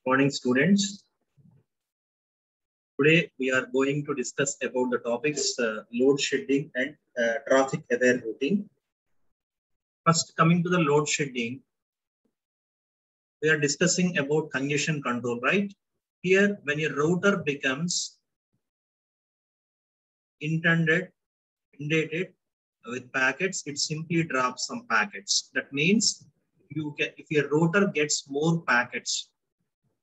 Morning, students. Today we are going to discuss about the topics load shedding and traffic aware routing. First, coming to the load shedding, we are discussing about congestion control, right? Here, when your router becomes inundated with packets, it simply drops some packets. That means if your router gets more packets,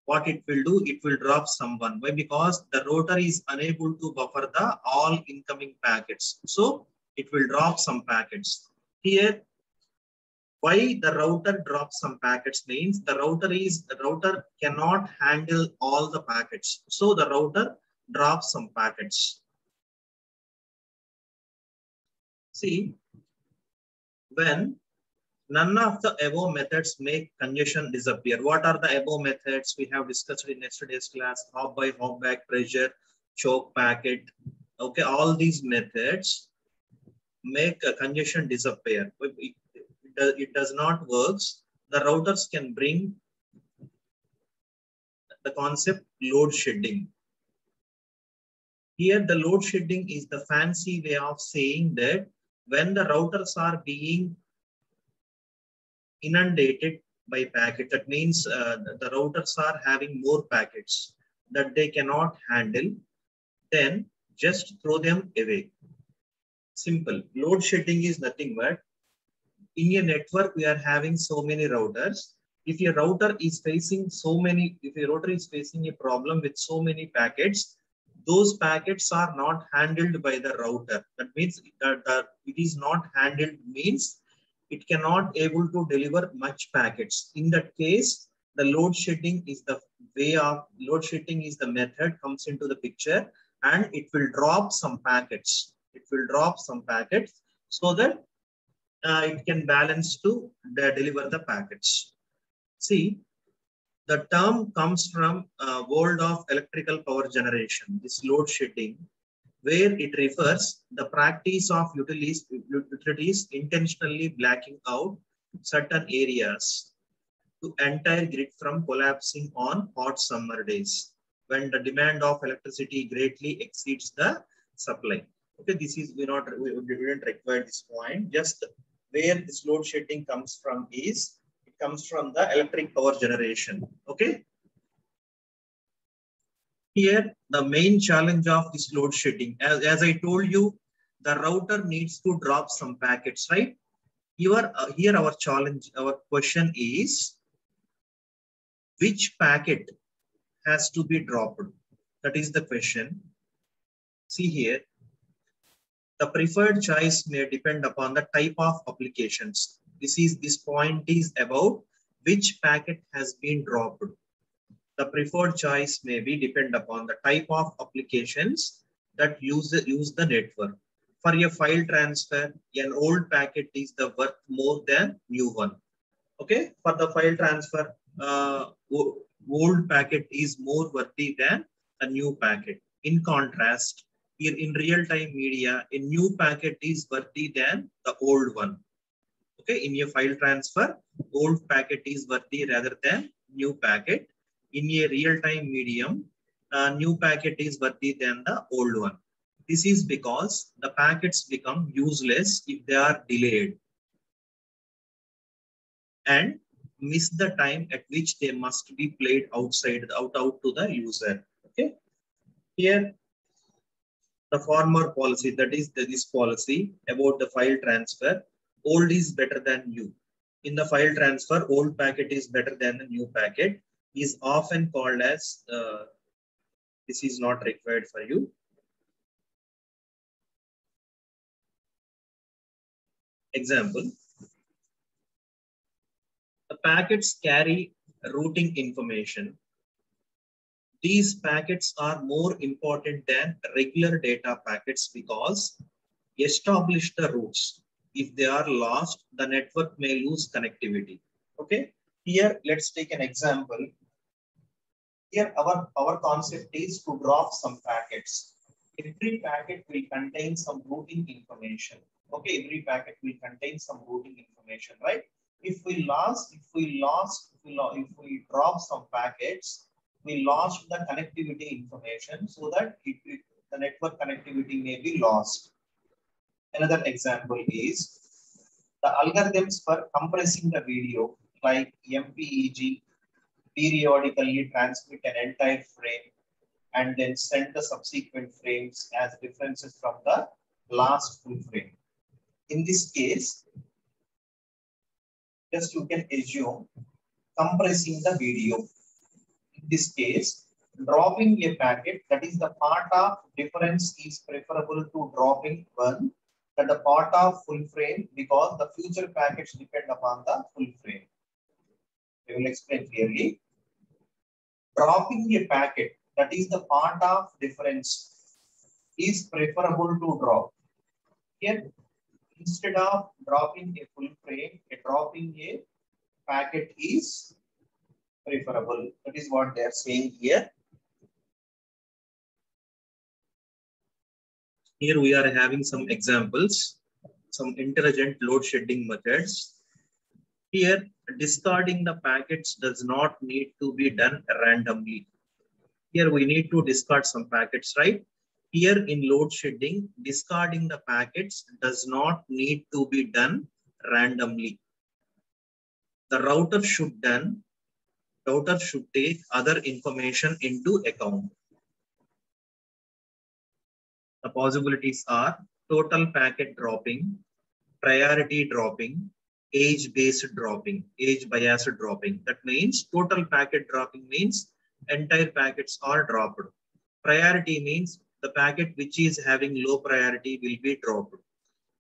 what it will do, it will drop someone. Why? Because the router is unable to buffer the all incoming packets. So it will drop some packets. Here, why the router drops some packets means the router cannot handle all the packets. So the router drops some packets. See, when none of the above methods make congestion disappear. What are the above methods? We have discussed in yesterday's class: hop by hop back pressure, choke packet. Okay, all these methods make a congestion disappear. It does not work. The routers can bring the concept load shedding. Here, the load shedding is the fancy way of saying that when the routers are being inundated by packets, that means the routers are having more packets that they cannot handle, then just throw them away. Simple. Load shedding is nothing but in a network we are having so many routers. If your router is facing if your router is facing a problem with so many packets, those packets are not handled by the router. That means that it is not handled means it cannot able to deliver much packets. In that case, the load shedding is the method comes into the picture, and it will drop some packets. It will drop some packets so that it can balance to deliver the packets. See, the term comes from world of electrical power generation, this load shedding, where it refers the practice of utilities intentionally blacking out certain areas to entire grid from collapsing on hot summer days when the demand of electricity greatly exceeds the supply. Okay, this is we didn't require this point. Just where this load shedding comes from is it comes from the electric power generation. Okay. Here, the main challenge of this load shedding, as I told you, the router needs to drop some packets, right? Here our challenge, our question is, which packet has to be dropped? That is the question. See here, the preferred choice may depend upon the type of applications. This point is about which packet has been dropped. The preferred choice may be depend upon the type of applications that use the network. For a file transfer, an old packet is the worth more than new one. Okay, for the file transfer, old packet is more worthy than a new packet. In contrast, here in real-time media, a new packet is worthy than the old one. Okay, in a file transfer, old packet is worthy rather than new packet. In a real-time medium, new packet is worthy than the old one. This is because the packets become useless if they are delayed and miss the time at which they must be played out to the user. Okay. Here, the former policy, that is this policy about the file transfer, old is better than new. In the file transfer, old packet is better than the new packet, is often called as, this is not required for you. Example, the packets carry routing information. These packets are more important than regular data packets because establish the routes. If they are lost, the network may lose connectivity. Okay. Here, let's take an example. Here, our concept is to drop some packets. Every packet will contain some routing information. Okay, every packet will contain some routing information, right? If we drop some packets, we lost the connectivity information so that the network connectivity may be lost. Another example is the algorithms for compressing the video like MPEG periodically transmit an entire frame and then send the subsequent frames as differences from the last full frame. In this case, just you can assume compressing the video. In this case, dropping a packet, that is the part of difference is preferable to dropping one than the part of full frame because the future packets depend upon the full frame. I will explain clearly. Dropping a packet, that is the part of difference, is preferable to drop. Here, instead of dropping a full frame, dropping a packet is preferable. That is what they are saying here. Here we are having some examples, some intelligent load shedding methods. Here, discarding the packets does not need to be done randomly. Here we need to discard some packets, right? Here in load shedding, discarding the packets does not need to be done randomly. The router should take other information into account. The possibilities are total packet dropping, priority dropping, age-based dropping, age-biased dropping. That means total packet dropping means entire packets are dropped. Priority means the packet which is having low priority will be dropped.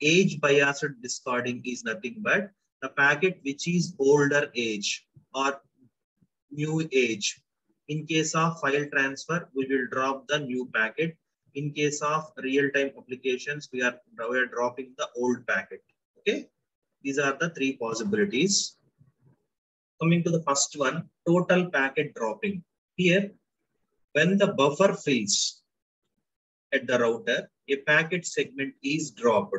Age-biased discarding is nothing but the packet which is older age or new age. In case of file transfer, we will drop the new packet. In case of real-time applications, we are dropping the old packet. Okay, these are the three possibilities. Coming to the first one, total packet dropping. Here, when the buffer fills at the router, a packet segment is dropped.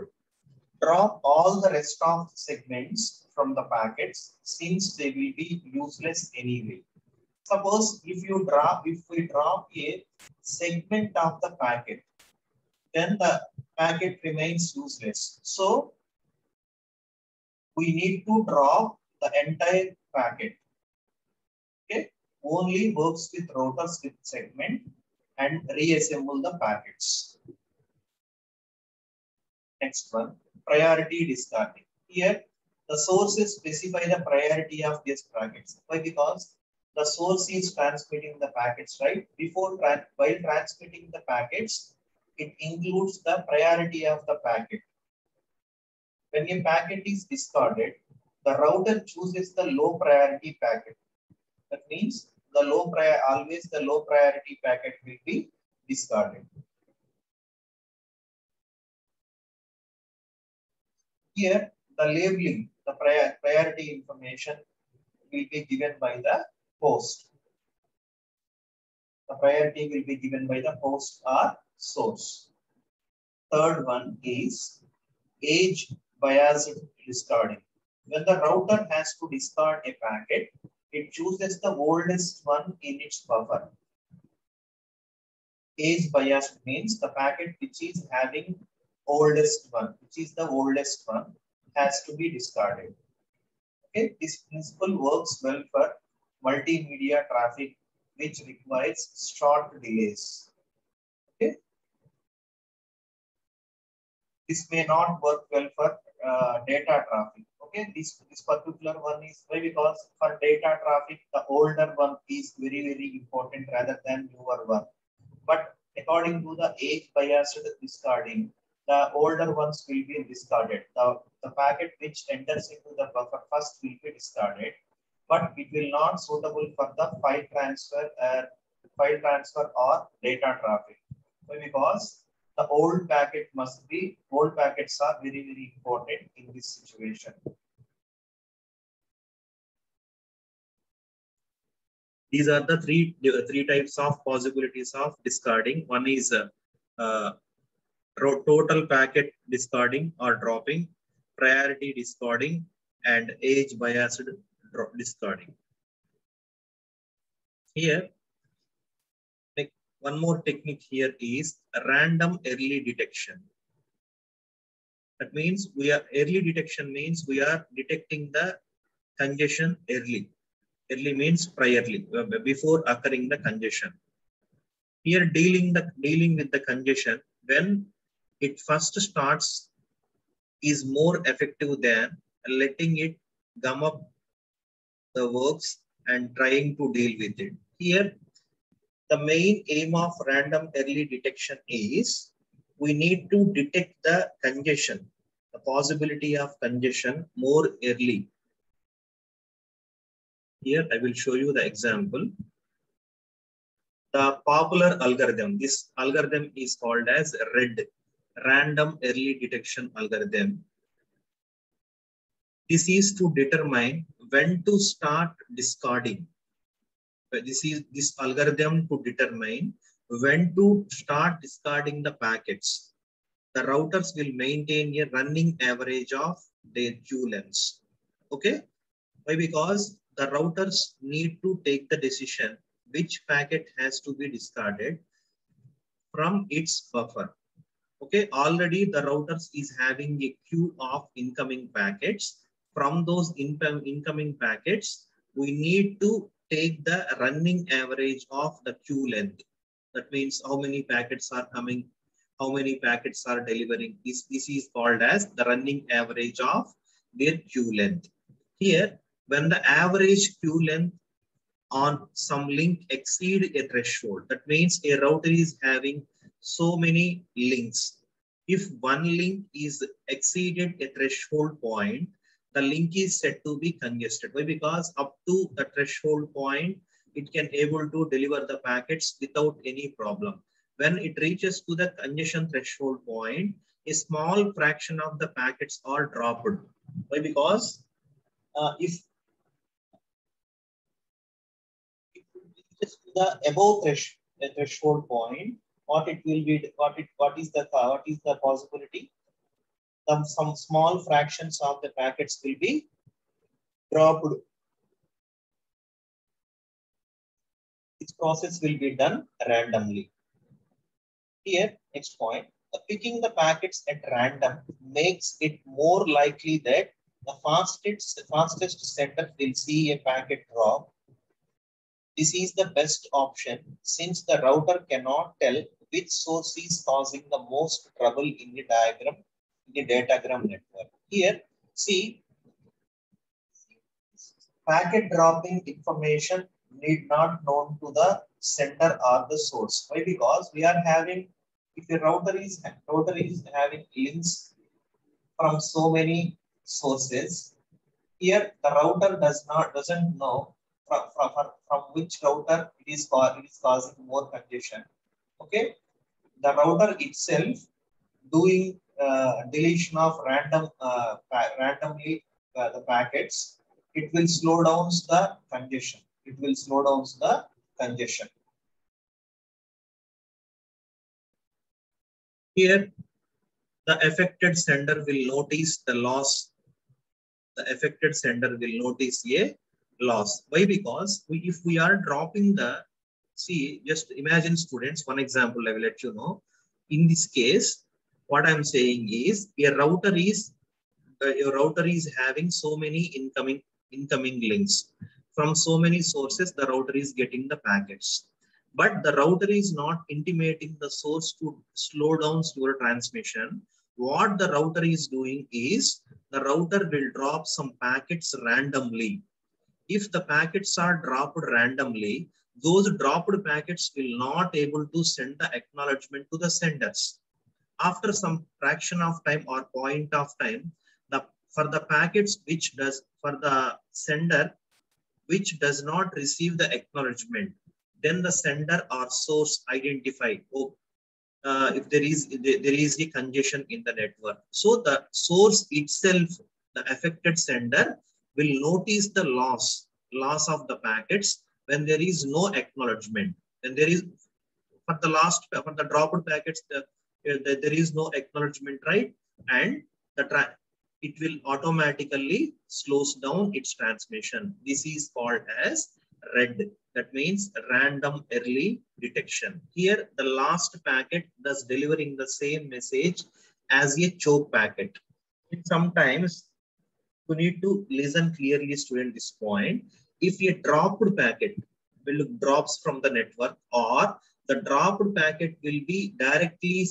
Drop all the rest of the segments from the packets since they will be useless anyway. Suppose if we drop a segment of the packet, then the packet remains useless. So we need to drop the entire packet. Okay, only works with routers with segment and reassemble the packets. Next one, priority discarding. Here, the sources specify the priority of these packets. Why? Because the source is transmitting the packets, right? While transmitting the packets, it includes the priority of the packet. When a packet is discarded, the router chooses the low priority packet. That means always the low priority packet will be discarded. Here, the labeling, the priority information will be given by the host. The priority will be given by the host or source. Third one is age-biased discarding. When the router has to discard a packet, it chooses the oldest one in its buffer. Age-biased means the packet which is having oldest one, has to be discarded. Okay, this principle works well for multimedia traffic, which requires short delays. Okay, this may not work well for data traffic. Okay, this particular one is why? Because for data traffic, the older one is very important rather than newer one. But according to the age-biased discarding, the older ones will be discarded. The packet which enters into the buffer first will be discarded, but it will not suitable for the file transfer or data traffic. Why? Because the old packets are very important in this situation. These are the three types of possibilities of discarding. One is total packet discarding or dropping, priority discarding, and age-biased discarding. Here, one more technique here is random early detection. That means early detection means we are detecting the congestion early. Early means priorly, before occurring the congestion. Here dealing with the congestion when it first starts is more effective than letting it gum up the works and trying to deal with it. Here, the main aim of random early detection is we need to detect the congestion, the possibility of congestion more early. Here, I will show you the example. The popular algorithm, this algorithm is called as RED, Random Early Detection Algorithm. This is to determine when to start discarding. This algorithm to determine when to start discarding the packets. The routers will maintain a running average of their queue lengths. Okay? Why? Because the routers need to take the decision which packet has to be discarded from its buffer. Okay, already the routers is having a queue of incoming packets. From those incoming packets, we need to take the running average of the queue length. That means how many packets are coming, how many packets are delivering. This is called as the running average of their queue length. Here, when the average queue length on some link exceed a threshold, that means a router is having so many links. If one link is exceeded a threshold point, the link is said to be congested. Why? Because up to the threshold point, it can able to deliver the packets without any problem. When it reaches to the congestion threshold point, a small fraction of the packets are dropped. Why? Because if the above threshold point, what is the possibility? Some small fractions of the packets will be dropped. This process will be done randomly. Here, next point, picking the packets at random makes it more likely that the fastest sender will see a packet drop. This is the best option since the router cannot tell which source is causing the most trouble in the datagram network. Here, see, packet dropping information need not known to the sender or the source. Why? Because we are having, if a router is having links from so many sources, here the router doesn't know from which router it is causing more congestion. Okay, the router itself doing deletion of randomly the packets, it will slow down the congestion. It will slow down the congestion. Here, the affected sender will notice the loss. The affected sender will notice a loss. Why? Because if we are dropping the, see, just imagine students, one example I will let you know. In this case, what I'm saying is your router is having so many incoming links. From so many sources, the router is getting the packets. But the router is not intimating the source to slow down your transmission. What the router is doing is, the router will drop some packets randomly. If the packets are dropped randomly, those dropped packets will not able to send the acknowledgement to the senders. After some fraction of time or point of time, for the packets for the sender which does not receive the acknowledgement, then the sender or source identify, if there is a congestion in the network. So the source itself, the affected sender, will notice the loss of the packets when there is no acknowledgement. When there is, for the dropped packets, there is no acknowledgement, right? And it will automatically slows down its transmission. This is called as red. That means random early detection. Here, the last packet thus delivering the same message as a choke packet. Sometimes you need to listen clearly, student, this point. If a dropped packet will drops from the network, or the dropped packet will be directly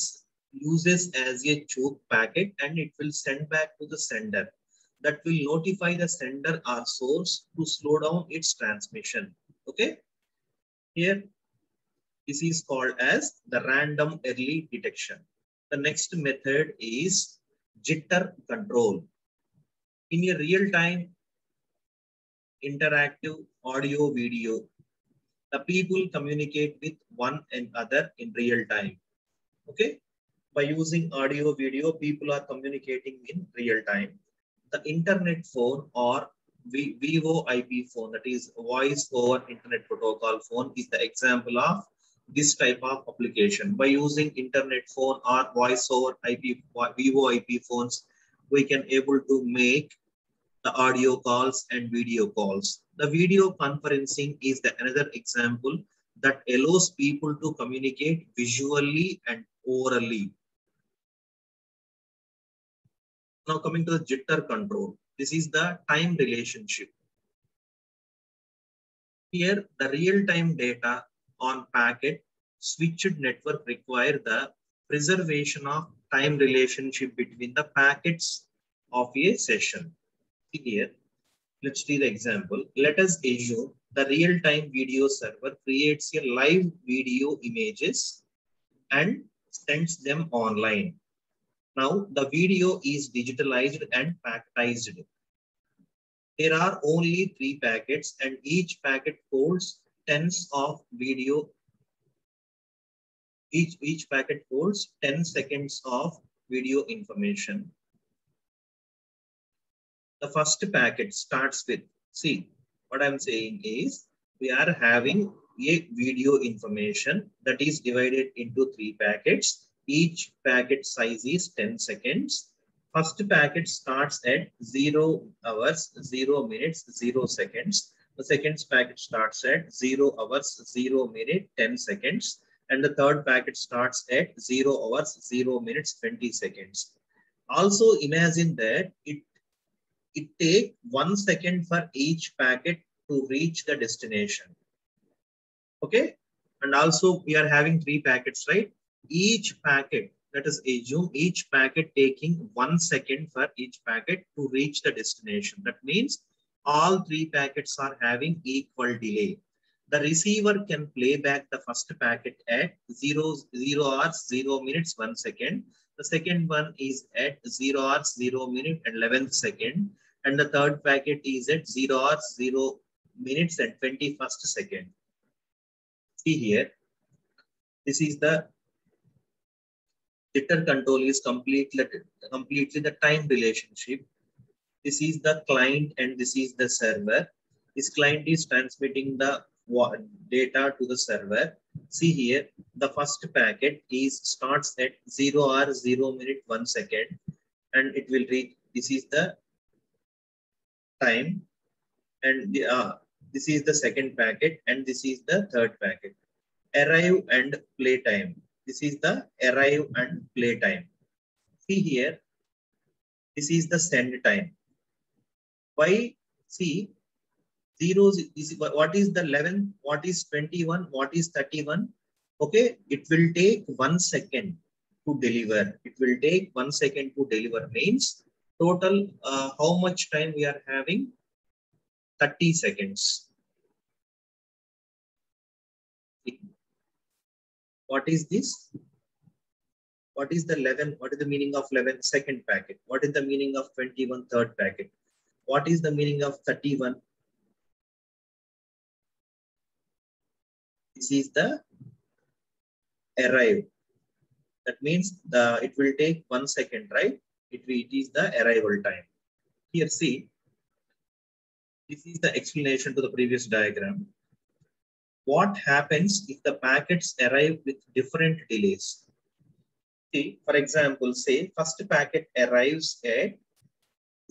uses as a choke packet, and it will send back to the sender. That will notify the sender or source to slow down its transmission. Okay. Here, this is called as the random early detection. The next method is jitter control. In a real-time interactive audio video, the people communicate with one another in real time. Okay. By using audio video, people are communicating in real time. The internet phone or VoIP phone, that is voice over internet protocol phone, is the example of this type of application. By using internet phone or voice over IP, VoIP phones, we can able to make the audio calls and video calls. The video conferencing is the another example that allows people to communicate visually and orally. Now coming to the jitter control. This is the time relationship. Here, the real-time data on packet switched network require the preservation of time relationship between the packets of a session. Here, let's see the example. Let us assume the real-time video server creates a live video images and sends them online. Now, the video is digitalized and packetized. There are only 3 packets and each packet holds tens of video. Each packet holds 10 seconds of video information. The first packet starts with, see, what I'm saying is we are having a video information that is divided into 3 packets. Each packet size is 10 seconds. First packet starts at 0 hours, 0 minutes, 0 seconds. The second packet starts at 0 hours, 0 minute, 10 seconds. And the third packet starts at 0 hours, 0 minutes, 20 seconds. Also imagine that it takes 1 second for each packet to reach the destination. Okay. And also we are having 3 packets, right? Each packet, let us assume each packet taking 1 second for each packet to reach the destination. That means all 3 packets are having equal delay. The receiver can play back the first packet at 0 hours, 0 minutes, 1 second. The second one is at 0 hours, 0 minute and 11th second. And the third packet is at 0 hours, 0 minutes and 21st second. See here, this is the jitter control is completely the time relationship. This is the client and this is the server. This client is transmitting the data to the server. See here, the first packet starts at 0 hour, 0 minute, 1 second, and it will reach. This is the time, and this is the second packet, and this is the third packet. Arrive and play time. This is the arrive and play time. See here, this is the send time. Why? See, zeros, this is, what is the 11, what is 21, what is 31? Okay, it will take 1 second to deliver. It will take 1 second to deliver means total how much time we are having? 30 seconds. What is this? What is the 11? What is the meaning of 11 second packet? What is the meaning of 21 third packet? What is the meaning of 31? This is the arrive. That means it will take 1 second, right? It is the arrival time. Here, see, this is the explanation to the previous diagram. What happens if the packets arrive with different delays? See, for example, say first packet arrives at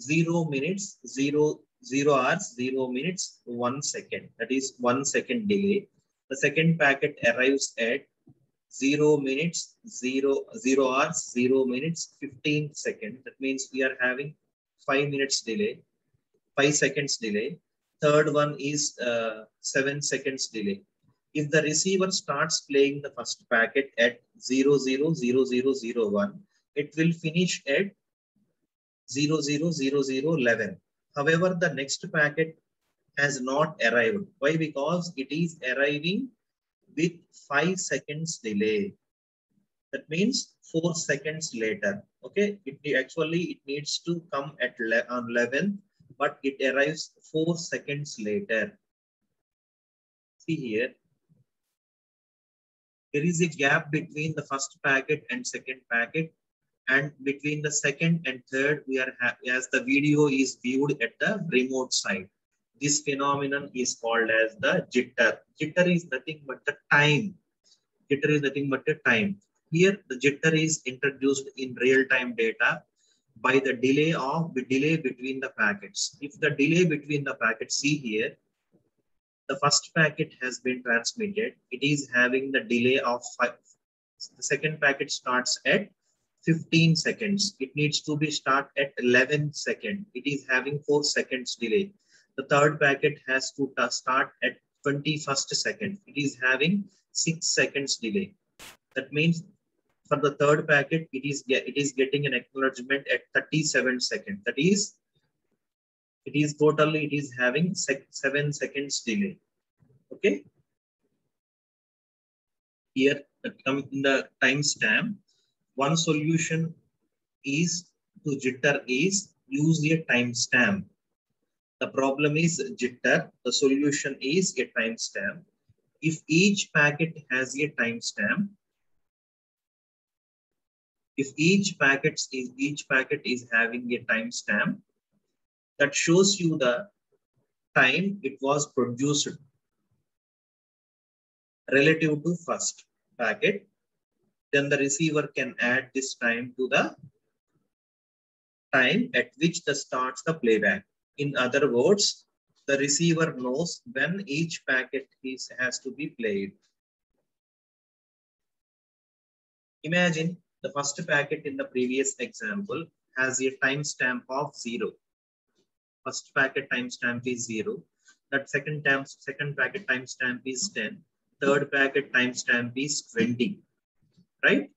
0 minutes, 0 0 hours, 0 minutes, 1 second. That is 1 second delay. The second packet arrives at 0 minutes, 0 hours, 0 minutes, 15 seconds. That means we are having 5 minutes delay, 5 seconds delay. Third one is 7 seconds delay. If the receiver starts playing the first packet at 000001, it will finish at 000011. However, the next packet has not arrived. Why? Because it is arriving with 5 seconds delay. That means 4 seconds later. Okay, it needs to come at on 11, but it arrives 4 seconds later. See here, there is a gap between the first packet and second packet, and between the second and third, we are as the video is viewed at the remote side. This phenomenon is called as the jitter. Jitter is nothing but the time. Jitter is nothing but the time. Here, the jitter is introduced in real-time data by the delay between the packets. If the delay between the packets, see here, the first packet has been transmitted. It is having the delay of 5. The second packet starts at 15 seconds. It needs to be start at 11 seconds. It is having 4 seconds delay. The third packet has to start at 21st second. It is having 6 seconds delay. That means for the third packet, it is getting an acknowledgement at 37 seconds. That is, it is having 7 seconds delay. Okay. Here, in the timestamp, one solution is to jitter is use a timestamp. The problem is jitter. The solution is a timestamp. If each packet has a timestamp, if each packet is having a timestamp that shows you the time it was produced relative to first packet, then the receiver can add this time to the time at which the starts the playback. In other words, the receiver knows when each packet has to be played. Imagine the first packet in the previous example has a timestamp of 0. First packet timestamp is 0. That second packet timestamp is 10. Third packet timestamp is 20. Right?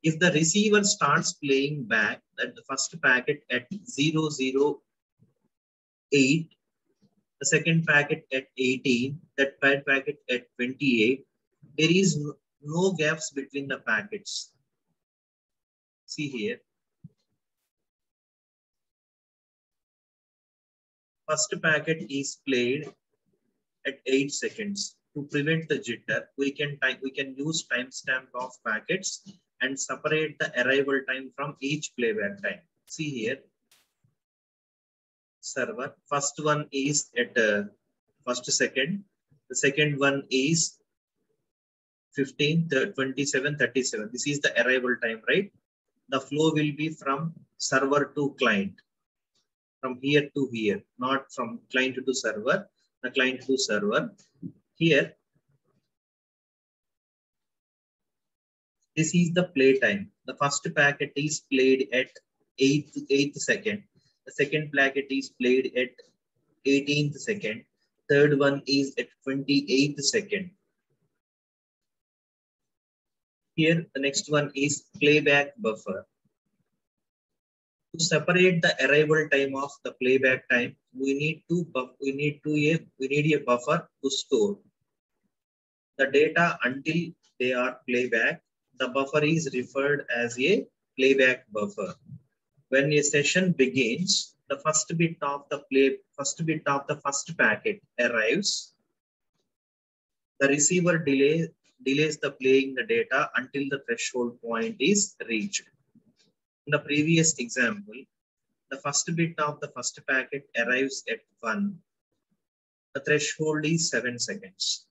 If the receiver starts playing back at the first packet at 008, the second packet at 18, that third packet at 28, there is no gaps between the packets. See here. First packet is played at 8 seconds. To prevent the jitter, we can use timestamp of packets and separate the arrival time from each playback time. See here, server. First one is at first second. The second one is 15, 27, 37. This is the arrival time, right? The flow will be from server to client, from here to here, not from client to server, the client to server. Here, this is the play time. The first packet is played at 8th second. The second packet is played at 18th second. Third one is at 28th second. Here, the next one is playback buffer. To separate the arrival time of the playback time, we need a buffer to store the data until they are playback. The buffer is referred as a playback buffer. When a session begins, the first bit of the first packet arrives. The receiver delays the playing the data until the threshold point is reached. In the previous example, the first bit of the first packet arrives at 1. The threshold is 7 seconds.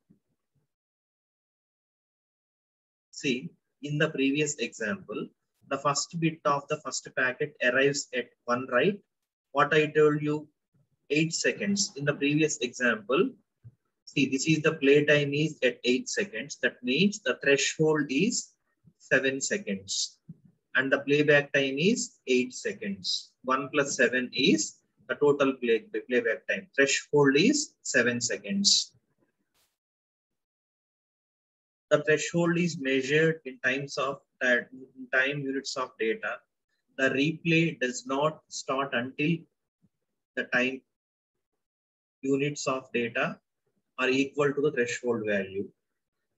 See, in the previous example, the first bit of the first packet arrives at 1, right? What I told you, 8 seconds. In the previous example, see, this is the play time is at 8 seconds. That means the threshold is 7 seconds. And the playback time is 8 seconds. 1 plus 7 is the total playback time. Threshold is 7 seconds. The threshold is measured in times of time units of data. The replay does not start until the time units of data are equal to the threshold value,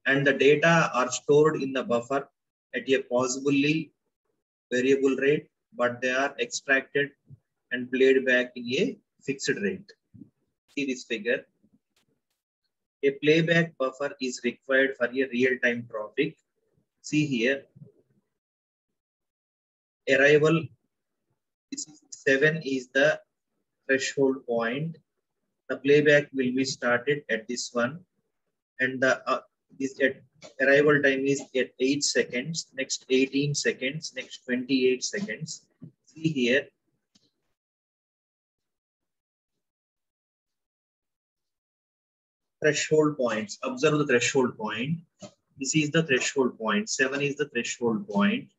and the data are stored in the buffer at a possibly variable rate, but they are extracted and played back in a fixed rate. See this figure. A playback buffer is required for a real-time traffic. See here, arrival, this is 7 is the threshold point. The playback will be started at this one, and the this at arrival time is at 8 seconds, next 18 seconds, next 28 seconds. See here, threshold points. Observe the threshold point. This is the threshold point. 7 is the threshold point.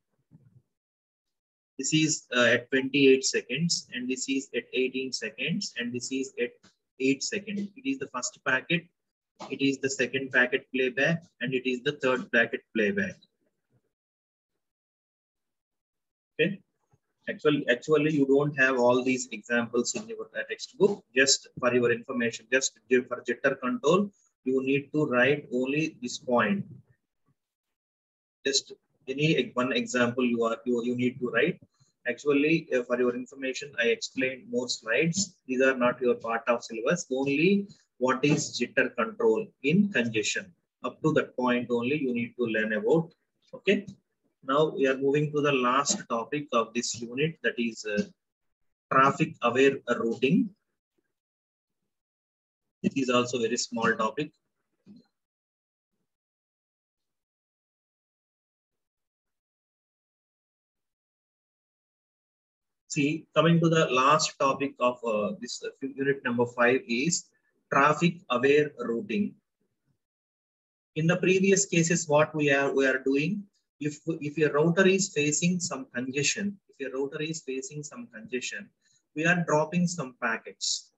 This is at 28 seconds, and this is at 18 seconds, and this is at 8 seconds. It is the first packet, it is the second packet playback, and it is the third packet playback. Okay. Actually, you don't have all these examples in your textbook. Just for your information, just for jitter control, you need to write only this point. Just any one example you need to write. Actually, for your information, I explained more slides. These are not your part of syllabus. Only what is jitter control in congestion. Up to that point only you need to learn about. Okay. Now we are moving to the last topic of this unit, that is traffic aware routing. It is also a very small topic. See, coming to the last topic of this unit number 5 is traffic aware routing. In the previous cases, what we are doing, if your router is facing some congestion, we are dropping some packets.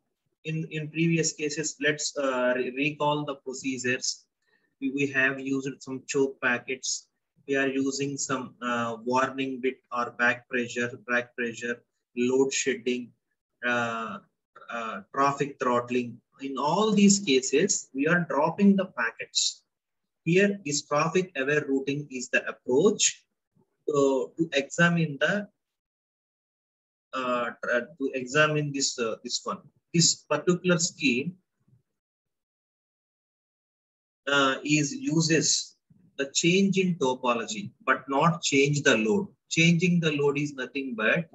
In previous cases, let's recall the procedures. We have used some choke packets. We are using some warning bit or back pressure, load shedding, traffic throttling. In all these cases, we are dropping the packets. Here, this traffic aware routing is the approach to examine the this one. This particular scheme uses the change in topology, but not change the load. Changing the load is nothing but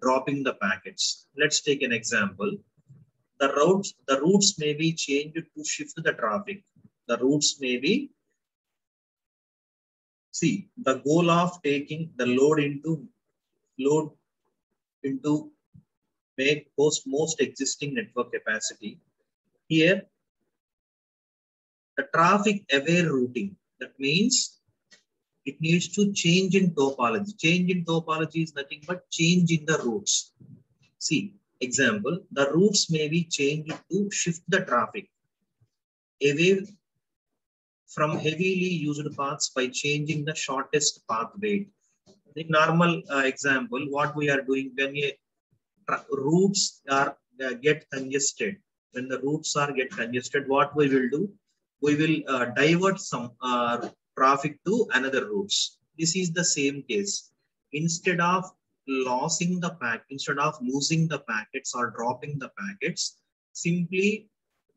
dropping the packets. Let's take an example. The routes may be changed to shift the traffic. The routes may be, see, the goal of taking the load into make most existing network capacity. Here, the traffic aware routing, that means it needs to change in topology. Change in topology is nothing but change in the routes. See, example, the routes may be changed to shift the traffic away from heavily used paths by changing the shortest path weight. The normal example, what we are doing when routes are get congested, what we will do? We will divert some traffic to another routes. This is the same case. Instead of losing the instead of losing the packets or dropping the packets, simply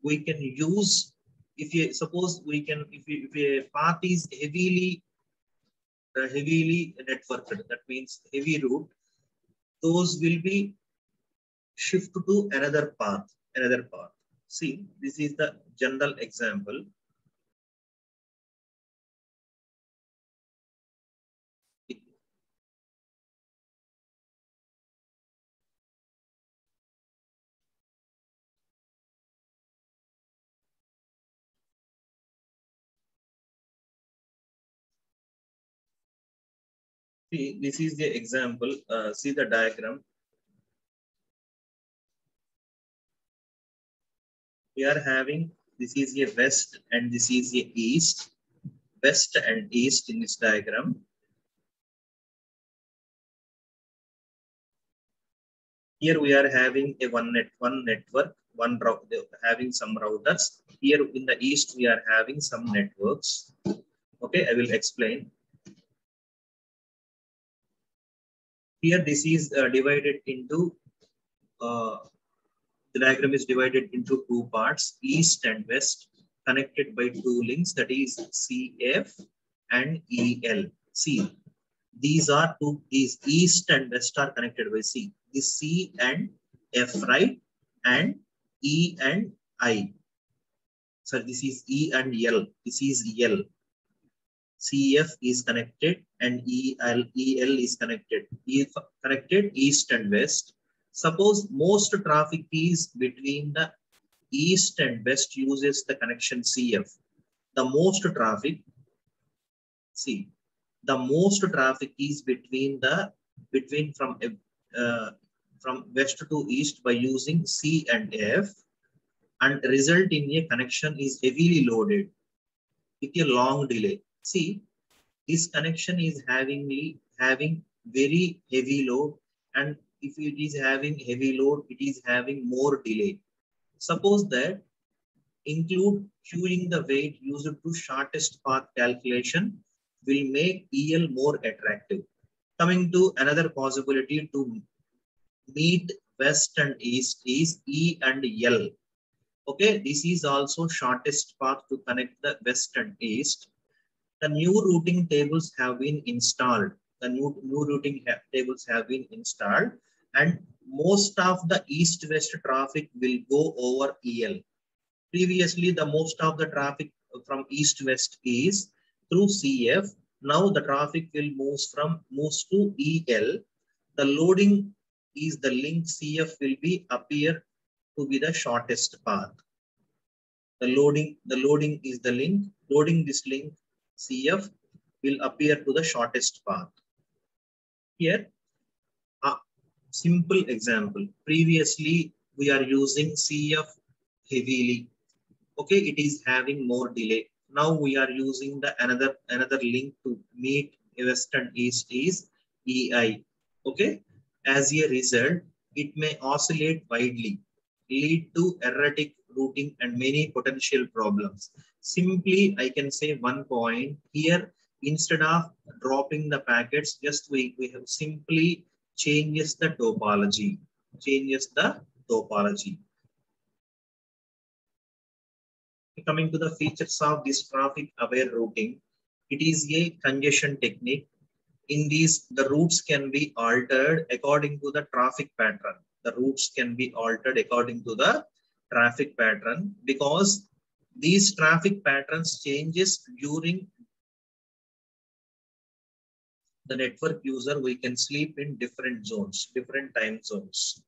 we can use, if a path is heavily networked, that means heavy route, those will be shift to another path. See, this is the general example. See, this is the example. See the diagram. We are having, this is a west and this is a east. West and east in this diagram. Here we are having a one network, having some routers. Here in the east we are having some networks. Okay, I will explain. Here this is divided into the diagram is divided into two parts, east and west, connected by two links, that is CF and EL. See, these are two, these east and west are connected by C. This C and F, right? And E and I. So this is E and L. This is L. CF is connected and EL is connected. Connected east and west. Suppose most traffic is between the east and west uses the connection CF. The most traffic, see, the most traffic is between from west to east by using C and F, and result in a connection is heavily loaded with a long delay. See, this connection is having very heavy load, and if it is having heavy load, it is having more delay. Suppose that include queuing the weight used to shortest path calculation will make EL more attractive. Coming to another possibility to meet west and east is E and L. Okay, this is also shortest path to connect the west and east. The new routing tables have been installed. The new routing tables have been installed, and most of the east-west traffic will go over EL. Previously, the most of the traffic from east-west is through CF. Now the traffic will moves to EL. The loading is the link CF will be appear to be the shortest path. The loading is the link. Loading this link CF will appear to the shortest path. Here, a simple example. Previously, we are using CF heavily. Okay, it is having more delay. Now we are using the another link to meet west and east is EI. Okay, as a result, it may oscillate widely, lead to erratic routing and many potential problems. Simply, I can say one point here. Instead of dropping the packets, just we have simply changes the topology. Coming to the features of this traffic aware routing, it is a congestion technique. In these, the routes can be altered according to the traffic pattern. The routes can be altered according to the traffic pattern, because these traffic patterns changes during the network user. We can sleep in different zones, different time zones.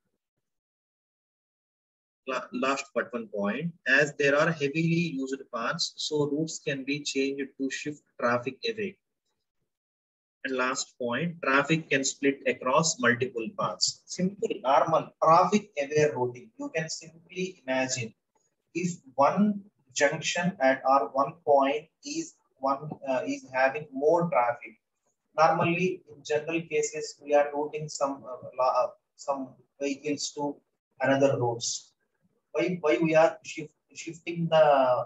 Last but one point, as there are heavily used paths, so routes can be changed to shift traffic away. And last point, traffic can split across multiple paths. Simple, normal traffic aware routing. You can simply imagine if one junction at or one point is having more traffic. Normally, in general cases, we are routing some vehicles to another routes. Why we are shifting the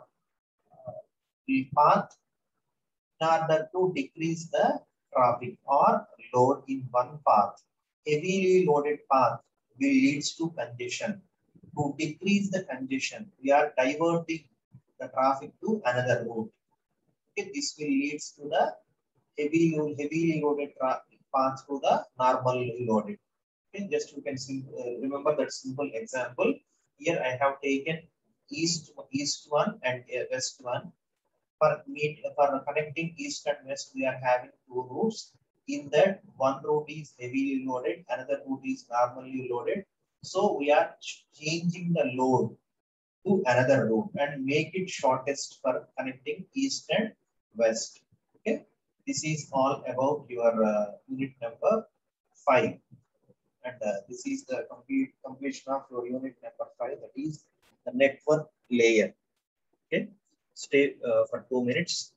path in order to decrease the traffic or load in one path. Heavily loaded path will leads to congestion. To decrease the congestion, we are diverting the traffic to another route. Okay, this will leads to the heavily loaded traffic path to the normally loaded. Okay, just you can remember that simple example. Here I have taken east one and west one. For connecting east and west, we are having two routes. In that, one route is heavily loaded, another route is normally loaded. So we are changing the load to another route and make it shortest for connecting east and west. Okay. This is all about your unit number 5. And this is the completion of your unit number 5, that is the network layer. Okay, stay for 2 minutes.